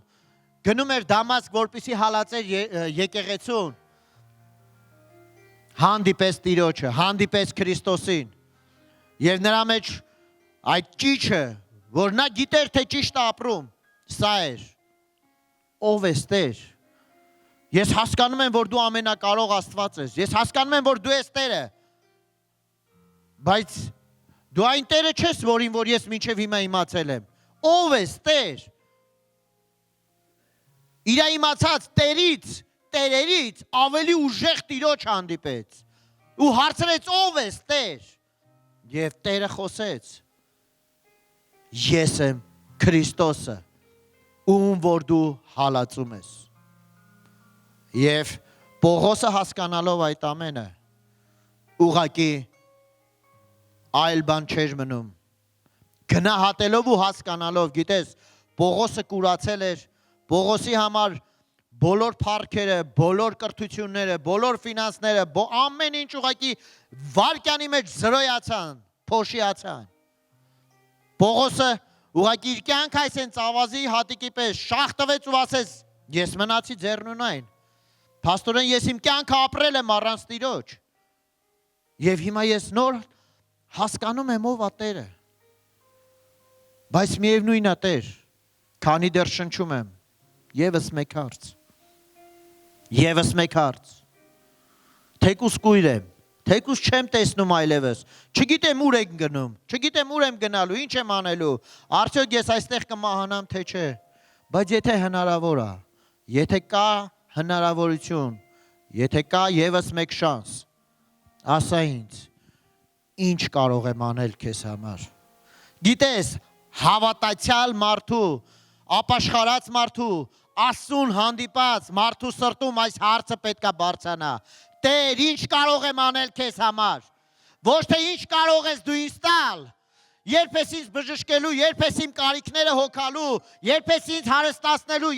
Speaker 1: գնում էր Դամասկ, որպեսզի հալածեր եկեղեցուն, հանդիպես Տիրոջը, հանդիպես Քրիստոսին, եւ նրա մեջ այդ ճիճը, որ նա գիտեր, թե ճիշտ է ապրում, սա էր, ով ես Տեր, ես հասկանում եմ, որ դու ամենակարող Աստված ես, ես հասկանում եմ, որ դու ես Տերը, բայց դու այն Տերը չես, որ ես մինչև հիմա իմացել եմ, ով ես Տեր, իրա իմացած Տերերից ավելի ուժեղ Տիրոջ հանդիպեց, ու հարցրեց ով ես Տեր, և Տերը խոսեց, ես եմ Քրիստոսը, ում որ դու հալածում ես, և Պողոսը հասկանալով այդ ամենը, ուղղակի այլ բան չէր մնում, գնահատելով ու հասկանալով, գիտես, Պողոսը կուրացել էր, Պողոսի համար բոլոր փառքերը, բոլոր կրթությունները, բոլոր ֆինանսները, ամեն ինչ ուղղակի վարկյանի մեջ զրոյացան, փոշիացան, Պողոսը ուղղակի իր կյանքը այսենց ավազի հատիկի պես շախ տվեց ու ասեց, ես մնացի ձեռնունայն, փաստորեն ես իմ կյանքը ապրել եմ առանց Տիրոջ, և հիմա ես նոր հասկանում եմ ով է Տերը, բայց միևնույն է Տեր, քանի դեռ շնչում եմ, ևս մեկ հարց, թեկուս կույր եմ, թեկուս չեմ տեսնում այլևս, չգիտեմ ուր եմ գնում, չգիտեմ ուր եմ գնալու, ինչ եմ անելու, արդյոք ես այստեղ կմահանամ, թե չէ, բայց եթե հնարավոր է, եթե կա հնարավորություն, եթե կա ևս մեկ շանս, ասա ինձ, ինչ կարող եմ անել քեզ համար, գիտես, հավատացյալ մարդու, ապաշխարած մարդու, Աստծուն հանդիպած մարդու սրտում այս հարցը պետք է բարձրանա, Տեր, ինչ կարող եմ անել քեզ համար, ոչ թե ինչ կարող ես դու ինձ տալ, երբ ես ինձ բժշկելու, երբ ես իմ կարիքները հոգալու, երբ ես ինձ հարստացնելու,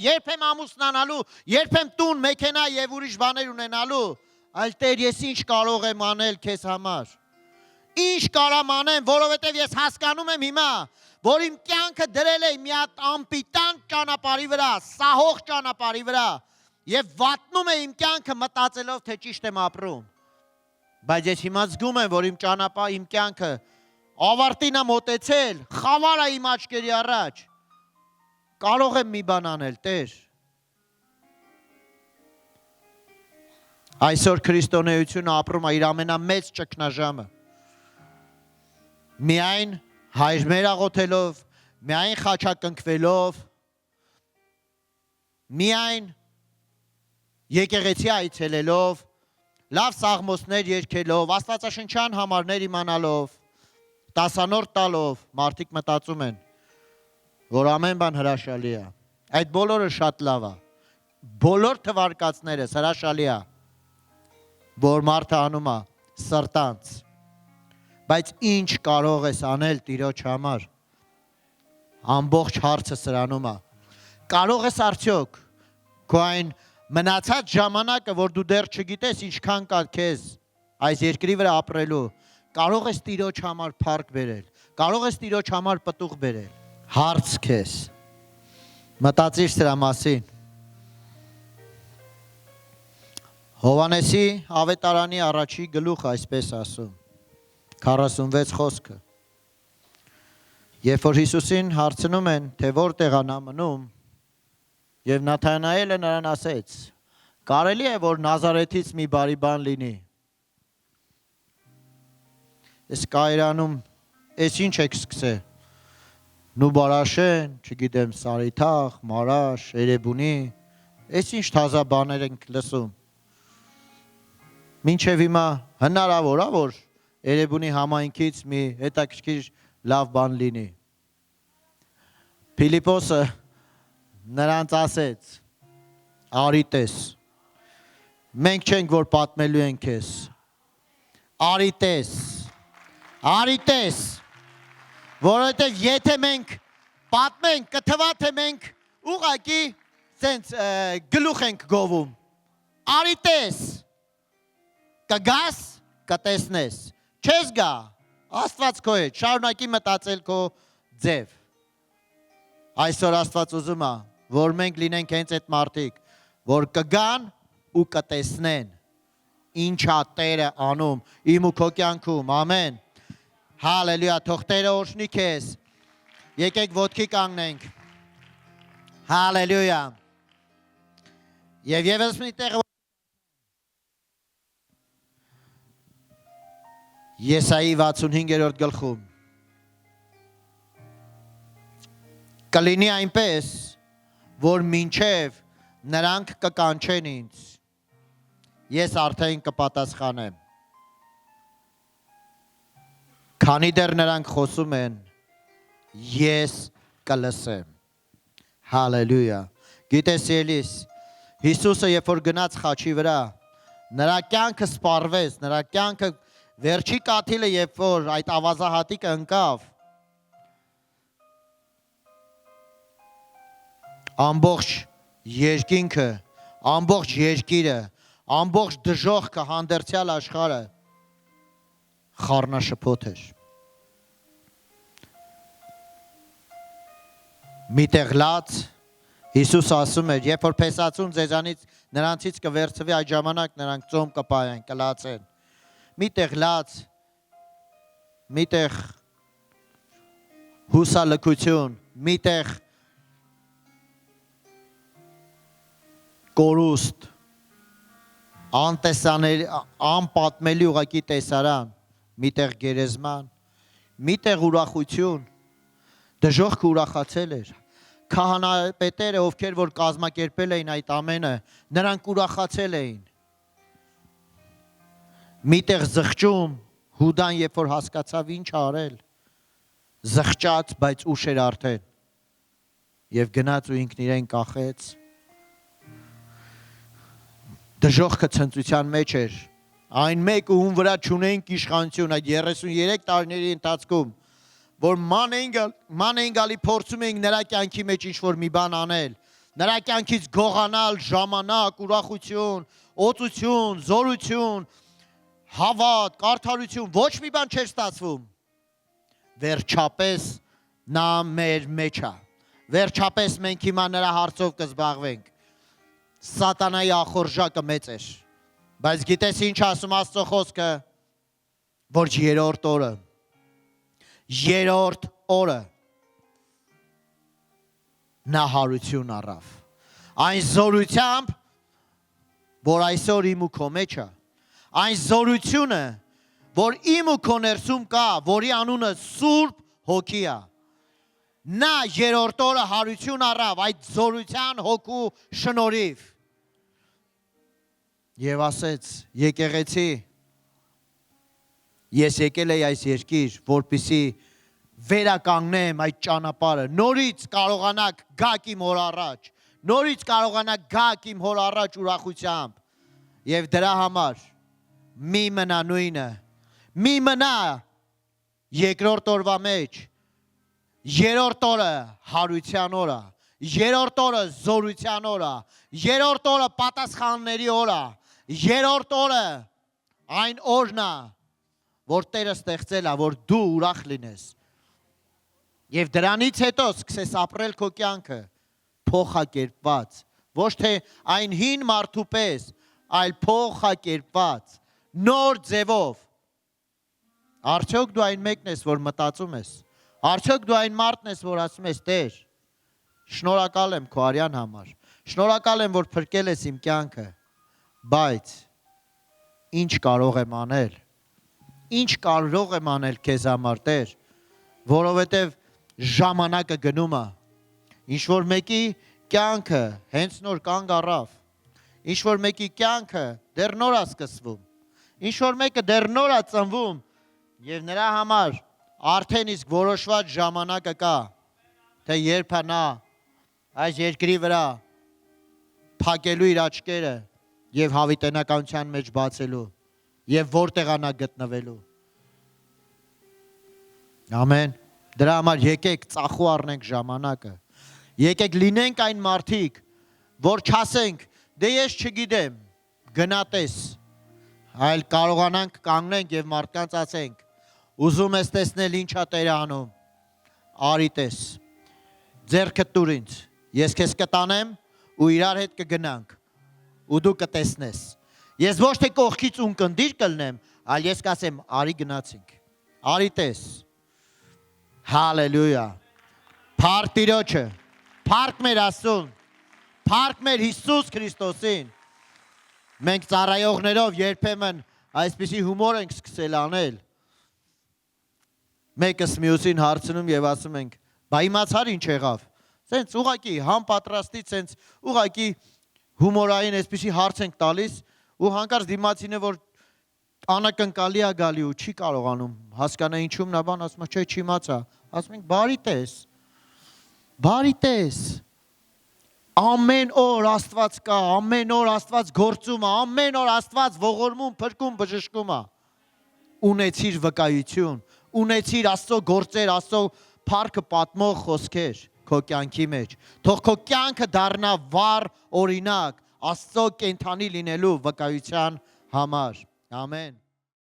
Speaker 1: երբ եմ ամուսնանալու, երբ եմ տուն, մեքենա եւ ուրիշ բաներ ունենալու, այլ Տեր, ես ինչ կարող եմ անել քեզ համար։ Ինչ կարամ անեմ, որովհետեւ ես հասկանում եմ հիմա, որ իմ կյանքը դրել է մի հատ անպիտան ճանապարհի վրա, սահող ճանապարհի վրա, եւ վատնում է իմ կյանքը մտածելով, թե ճիշտ եմ ապրում։ Բայց ես հիմա զգում եմ, որ իմ կյանքը ավարտին է մոտեցել, խավար է իմ աչքերի առաջ։ Կարող եմ մի բան անել, Տեր։ Այսօր քրիստոնեությունը ապրում է իր ամենամեծ ճգնաժամը։ Միայն հայրմեր աղոթելով, միայն խաչակնկվելով, միայն եկեղեցի այցելելով, լավ սաղմոսներ երգելով, աստվածաշնչյան համարներ իմանալով, տասանորդ տալով, մարդիկ մտածում են, որ ամեն բան հրաշալի է։ Այդ բոլորը շատ լավ է։ Բոլոր թվարկածներս հրաշալի է, որ մարդը անում է սրտանց։ Բայց ինչ կարող ես անել Տիրոջ համար։ Ամբողջ հարցը սրանում է։ Կարող ես արդյոք քո այն մնացած ժամանակը, որ դու դեռ չգիտես ինչքան կա քեզ այս երկրի վրա ապրելու, կարող ես Տիրոջ համար փառք բերել, կարող ես Տիրոջ համար պտուղ բերել։ Հարց քեզ։ Մտածիր սրա մասին։ Հովհաննեսի ավետարանի առաջի գլուխը այսպես ասում, 46 խոսքը։ Երբ որ Հիսուսին հարցնում են, թե որտեղ է նա մնում, եւ Նաթանայելը նրան ասեց. կարելի է որ Նազարեթից մի բարի բան լինի։ Ես կայրանում, ես ինչ եք սկսել։ Նուբարաշեն, չգիտեմ, Սարիթաղ, Մարաշ, Էրեբունի, ես ինչ թազա բաներ ենք լսում։ Մինչև հիմա հնարավոր է որ Էրեբունի համայնքից մի հետաքրքիր լավ բան լինի։ Փիլիպոսը նրանց ասեց. արի տես։ Մենք չենք որ պատմելու ենք քեզ։ Արի տես։ Արի տես։ Որովհետև եթե մենք պատմենք, կթվա թե մենք ուղղակի սենց գլուխ ենք գովում։ Արի տես։ Կգաս, կտեսնես։ Չես գա, Աստված քո հետ, շարունակի մտածել քո ձև։ Այսօր Աստված ուզում է, որ մենք լինենք հենց այդ մարդիկ, որ կգան ու կտեսնեն ինչա Տերը անում իմ ու քո կյանքում, ամեն։ Հալելույա, թող Տերը օրհնի քեզ։ Եկեք ոտքի կանգնենք։ Հալելույա։ Եվ ևս մի տեղ Եսայի 65-րդ գլխում կլինի այնպես, որ մինչև նրանք կկանչեն ինձ, ես արդեն կպատասխանեմ։ Քանի դեռ նրանք խոսում են, ես կլսեմ։ Հալելույա։ Գիտես ելիս, Հիսուսը երբ որ գնաց խաչի վրա, նրա կյանքը սպառվեց, նրա կյանքը վերջի կաթիլը երբ որ այդ ավազահատիկը ընկավ, ամբողջ երկինքը, ամբողջ երկիրը, ամբողջ դժոխքը, հանդերձյալ աշխարհը խառնաշփոթ էր։ Միտեղ լաց Հիսուս ասում էր, երբ որ փեսացուն ձեզանից նրանցից կվերցվի, այդ ժամանակ նրանք ծոմ կպայեն, կլացեն։ Միտեղ լաց, միտեղ հուսալքություն, միտեղ կորուստ, անպատմելի ուղղակի տեսարան, միտեղ գերեզման, միտեղ ուրախություն, դժոխքը ուրախացել էր։ Քահանայապետերը, ովքեր որ կազմակերպել էին այդ ամենը, նրանք ուրախացել էին։ Միտեղ զղջում, Հուդան երբ որ հասկացավ ինչ արել, զղջաց, բայց ուշ էր արդեն, և գնաց ու ինքն իրեն կախեց։ Դժոխքը ցնծության մեջ էր, այն մեկը ում վրա չունեինք իշխանություն, այդ 33 տարիների ընթացքում որ ման էին գալի փորձում էինք նրա կյանքի մեջ ինչ-որ մի բան անել, նրա կյանքից գողանալ ժամանակ, ուրախություն, օծություն, զորություն, հավատ, կարդարություն, ոչ մի բան չէր ստացվում։ Վերջապես նա մեր մեջ է։ Վերջապես մենք հիմա նրա հարցով կզբաղվենք։ Սատանայի ախորժակը մեծ էր։ Բայց գիտես ինչ ասում Աստծո խոսքը, որ երրորդ օրը նա հարություն առավ։ Այն զորությամբ, որ այսօր իմ ու քո մեջ է, այն զորությունը, որ իմ ու քո ներսում կա, որի անունը Սուրբ Հոգի է։ Նա երրորդ օրը հարություն առավ այդ զորության հոգու շնորհիվ։ Եվ ասեց. եկեղեցի, ես եկել էի այս երկիր, որպեսզի վերականգնեմ այդ ճանապարհը, նորից կարողանաք գաք իմ հոր առաջ, նորից կարողանաք գաք իմ հոր առաջ ուրախությամբ, եւ դրա համար մի մնա նույնը, մի մնա երկրորդ օրվա մեջ, երրորդ օրը հարության օր է, երրորդ օրը զորության օր է, երրորդ օրը պատասխանների օր է, երրորդ օրը այն օրն է, որ Տերը ստեղծել է, որ դու ուրախ լինես։ Եվ դրանից հետո սկսես ապրել քո կյանքը փոխակերպված, ոչ թե այն հին մարդու պես, այլ փոխակերպված, նոր ձևով։ Արդյոք դու այն մեկն ես, որ մտածում ես։ Արդյոք դու այն մարդն ես, որ ասում ես. Տեր, շնորհակալ եմ քո արյան համար։ Շնորհակալ եմ, որ փրկել ես իմ կյանքը, բայց ինչ կարող եմ անել։ Ինչ կարող եմ անել քեզ համար, Տեր, որովհետև ժամանակը գնում է։ Ինչ որ մեկի կյանքը հենց նոր կանգ առավ, ինչ որ մեկի կյանքը դեռ նոր է սկսվում, ինչ որ մեկը դեռ նոր է ծնվում, եւ նրա համար արդեն իսկ որոշված ժամանակը կա, թե երբ է նա այս երկրի վրա փակելու իր աչքերը եւ հավիտենականության մեջ բացելու եւ որտեղ է նա գտնվելու։ Ամեն։ Դրա համար եկեք ծախու առնենք ժամանակը։ Եկեք լինենք այն մարդիկ, որ չասենք, դե ես չգիտեմ, գնա տես, այլ կարողանանք կանգնենք եւ մարդկանց ասենք, ուզում ես տեսնել ինչա Տերը անում, արի տես, ձեռքդ տուր ինձ, ես քեզ կտանեմ ու իրար հետ կգնանք ու դու կտեսնես։ Ես ոչ թե կողքից ունկնդիր կլնեմ, այլ ես կասեմ, արի գնացինք, արի տես։ Հալելույա։ Փառք Տիրոջը, փառք մեր Աստծուն, փառք մեր Հիսուս Քրիստոսին։ Մենք ծառայողներով երբեմն այսպիսի հումոր ենք սկսել անել։ Մեկս մյուսին հարցնում եւ ասում ենք, բա իմացար ինչ եղավ։ Սենց ուղակի համապատրաստի, սենց ուղակի հումորային այսպիսի հարց ենք տալիս ու հանկարծ դիմացինը, որ անակնկալի է գալի ու չի կարողանում հասկանա ինչու նա բան, ասում է, չէ, չիմացա։ Ասում ենք, բարի տես, բարի տես, ամեն օր Աստված կա, ամեն օր Աստված գործում է, ամեն օր Աստված ողորմում, փրկում, բժշկում է։ Ունեցիր վկայություն, ունեցիր Աստծո գործեր, Աստծո փառքը պատմող խոսքեր քո կյանքի մեջ։ Թող քո կյանքը դառնա վառ օրինակ Աստծո կենթանի լինելու վկայության համար։ Ամեն։